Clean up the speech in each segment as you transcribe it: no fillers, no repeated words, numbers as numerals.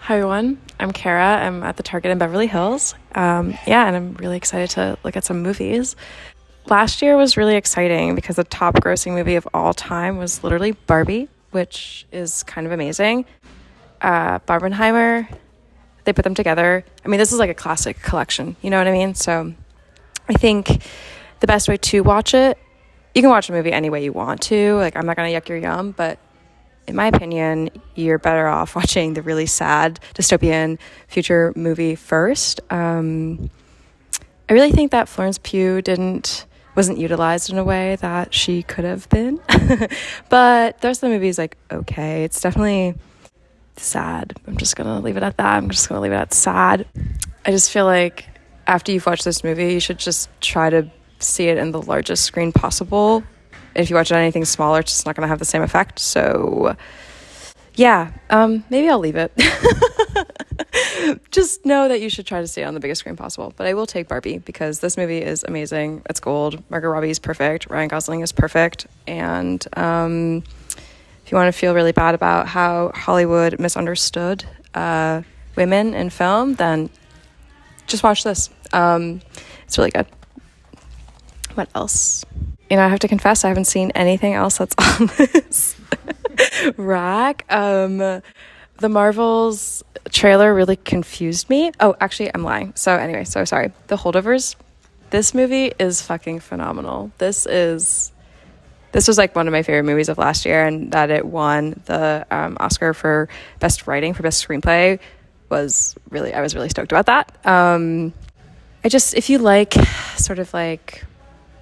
Hi everyone, I'm Kara. I'm at the Target in Beverly Hills. And I'm really excited to look at some movies. Last year was really exciting because the top grossing movie of all time was literally Barbie, which is kind of amazing. Barbenheimer, they put them together. I mean, this is like a classic collection, you know what I mean? So I think the best way to watch it, you can watch a movie any way you want to. Like, I'm not going to yuck your yum, but in my opinion, you're better off watching the really sad dystopian future movie first. I really think that Florence Pugh wasn't utilized in a way that she could have been. But the rest of the movie is like, okay, it's definitely sad. I'm just going to leave it at that. I'm just going to leave it at sad. I just feel like after you've watched this movie, you should just try to see it in the largest screen possible. If you watch it on anything smaller, it's just not going to have the same effect. So, yeah, maybe I'll leave it. Just know that you should try to see it on the biggest screen possible. But I will take Barbie because this movie is amazing. It's gold. Margot Robbie is perfect. Ryan Gosling is perfect. And if you want to feel really bad about how Hollywood misunderstood women in film, then just watch this. It's really good. What else? I have to confess, I haven't seen anything else that's on this rack. The Marvels trailer really confused me. Oh, actually, I'm lying. So anyway, so sorry. The Holdovers. This movie is fucking phenomenal. This was like one of my favorite movies of last year, and that it won the Oscar for Best Writing, for Best Screenplay I was really stoked about that. If you like sort of like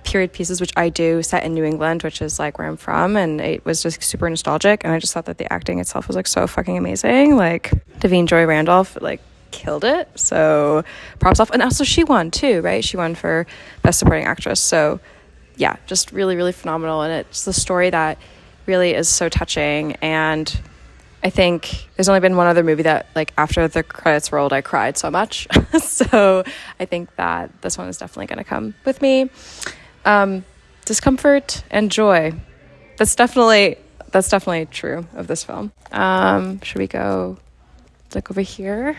period pieces, which I do, set in New England, which is like where I'm from, and it was just super nostalgic, and I just thought that the acting itself was like so fucking amazing. Like Davine Joy Randolph like killed it, so props off. And also she won too, right? She won for Best Supporting Actress. So yeah, just really, really phenomenal. And it's the story that really is so touching. And I think there's only been one other movie that like after the credits rolled I cried so much. So I think that this one is definitely going to come with me. Discomfort and joy. That's definitely true of this film. Should we go look over here?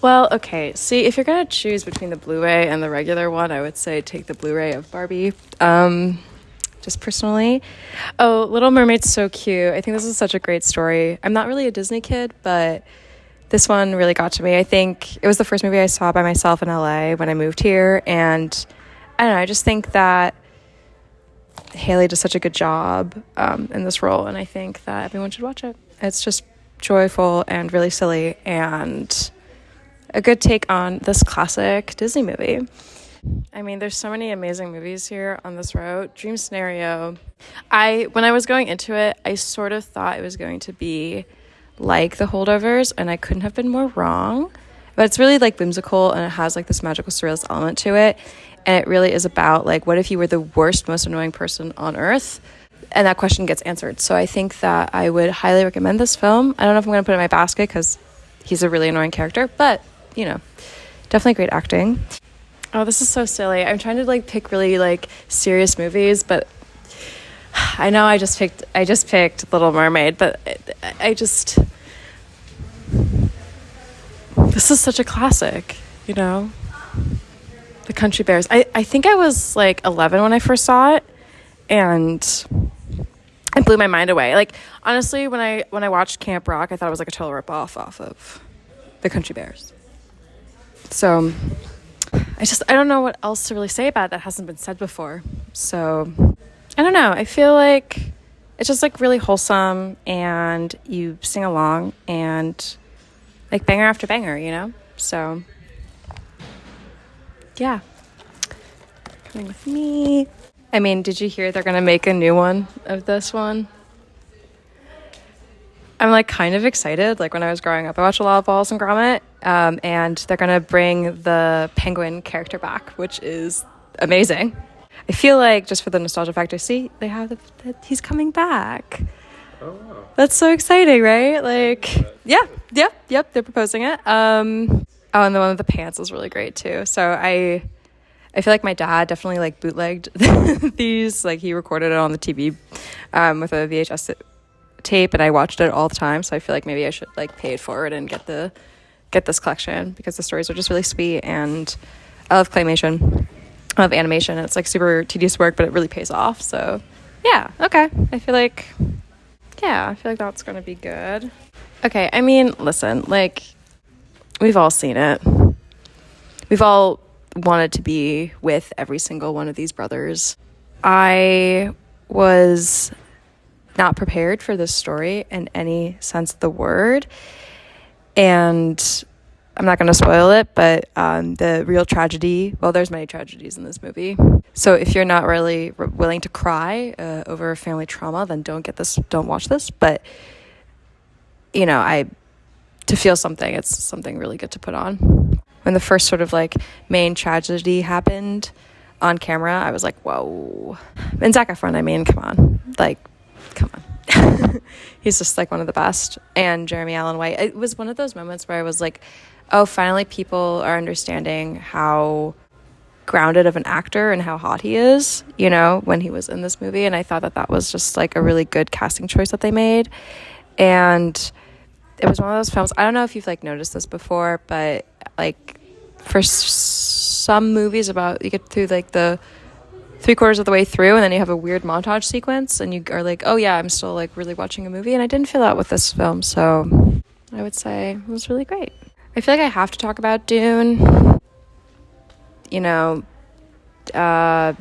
Well, okay. See, if you're gonna choose between the Blu-ray and the regular one, I would say take the Blu-ray of Barbie. Just personally. Oh, Little Mermaid's so cute. I think this is such a great story. I'm not really a Disney kid, but this one really got to me. I think it was the first movie I saw by myself in LA when I moved here, and I don't know, I just think that Haley does such a good job in this role, and I think that everyone should watch it. It's just joyful and really silly and a good take on this classic Disney movie. I mean, there's so many amazing movies here on this road. Dream Scenario. When I was going into it, I sort of thought it was going to be like The Holdovers, and I couldn't have been more wrong. But it's really like whimsical, and it has like this magical surrealist element to it. And it really is about like, what if you were the worst, most annoying person on earth? And that question gets answered. So I think that I would highly recommend this film. I don't know if I'm going to put it in my basket because he's a really annoying character, but definitely great acting. Oh, this is so silly. I'm trying to like pick really like serious movies, but I know I just picked Little Mermaid, but this is such a classic, The Country Bears. I think I was like 11 when I first saw it, and it blew my mind away. Like, honestly, when I watched Camp Rock, I thought it was like a total ripoff off of The Country Bears. So I don't know what else to really say about it that hasn't been said before. So I don't know. I feel like it's just like really wholesome, and you sing along, and like banger after banger, So yeah, coming with me. I mean, did you hear they're gonna make a new one of this one? I'm like kind of excited. Like when I was growing up, I watched a lot of Wallace and Gromit, and they're gonna bring the penguin character back, which is amazing. I feel like just for the nostalgia factor, see, they have he's coming back. Oh, wow. That's so exciting, right? Like, yep, they're proposing it. Oh, and the one with the pants was really great too. So I feel like my dad definitely like bootlegged these. Like he recorded it on the TV with a VHS tape and I watched it all the time, so I feel like maybe I should like pay it forward and get this collection, because the stories are just really sweet, and I love claymation, I love animation, and it's like super tedious work, but it really pays off. So yeah, okay, I feel like that's gonna be good. Okay, I mean, listen, like, we've all seen it. We've all wanted to be with every single one of these brothers. I was not prepared for this story in any sense of the word. And I'm not going to spoil it, but the real tragedy, well, there's many tragedies in this movie. So if you're not really willing to cry over family trauma, then don't watch this. But, you know, to feel something, it's something really good to put on. When the first sort of like main tragedy happened on camera, I was like, whoa. And Zac Efron, I mean, come on. He's just like one of the best. And Jeremy Allen White. It was one of those moments where I was like, oh, finally people are understanding how grounded of an actor and how hot he is, you know, when he was in this movie. And I thought that was just like a really good casting choice that they made. And it was one of those films, I don't know if you've like noticed this before, but like for some movies, about you get through like the 3/4 of the way through and then you have a weird montage sequence and you are like, oh yeah, I'm still like really watching a movie. And I didn't feel that with this film, so I would say it was really great. I feel like I have to talk about Dune. You know, the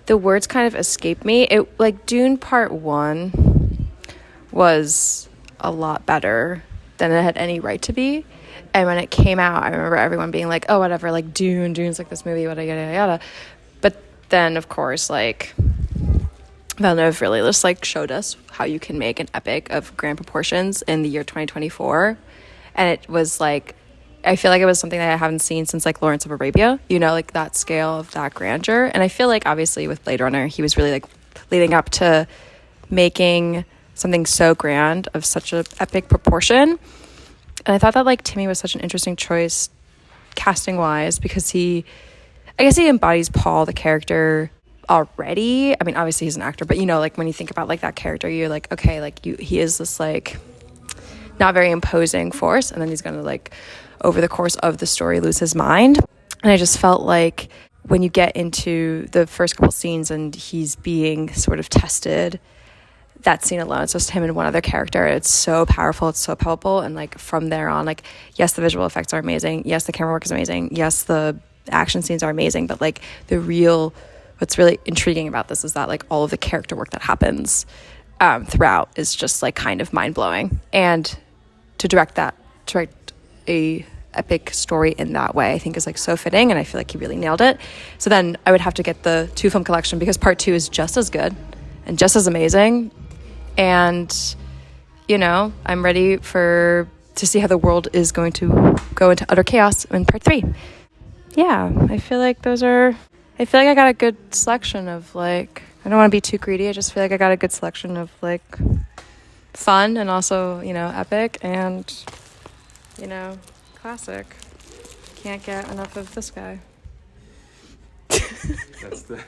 words kind of escape me. It like Dune Part 1 was a lot better than it had any right to be. And when it came out, I remember everyone being like, oh, whatever, like Dune's like this movie, yada, yada, yada. But then, of course, like, Villeneuve really just, like, showed us how you can make an epic of grand proportions in the year 2024. And it was, like, I feel like it was something that I haven't seen since, like, Lawrence of Arabia, you know, like, that scale of that grandeur. And I feel like, obviously, with Blade Runner, he was really, like, leading up to making something so grand of such an epic proportion. And I thought that, like, Timmy was such an interesting choice casting-wise, because I guess he embodies Paul, the character, already. I mean, obviously he's an actor, but, you know, like, when you think about, like, that character, you're like, okay, like, he is this, like, not very imposing force, and then he's gonna, like, over the course of the story, lose his mind. And I just felt like when you get into the first couple scenes and he's being sort of tested, that scene alone, it's just him and one other character, it's so powerful, it's so palpable. And like from there on, like, yes, the visual effects are amazing, yes, the camera work is amazing, yes, the action scenes are amazing, but like what's really intriguing about this is that like all of the character work that happens throughout is just like kind of mind-blowing. And to direct a epic story in that way, I think is like so fitting, and I feel like he really nailed it. So then I would have to get the 2-film collection, because part 2 is just as good and just as amazing. And, you know, I'm ready to see how the world is going to go into utter chaos in part 3. Yeah, I feel like I got a good selection of, like, I don't want to be too greedy. I just feel like I got a good selection of, like, fun and also, you know, epic and, you know, classic. Can't get enough of this guy. That's the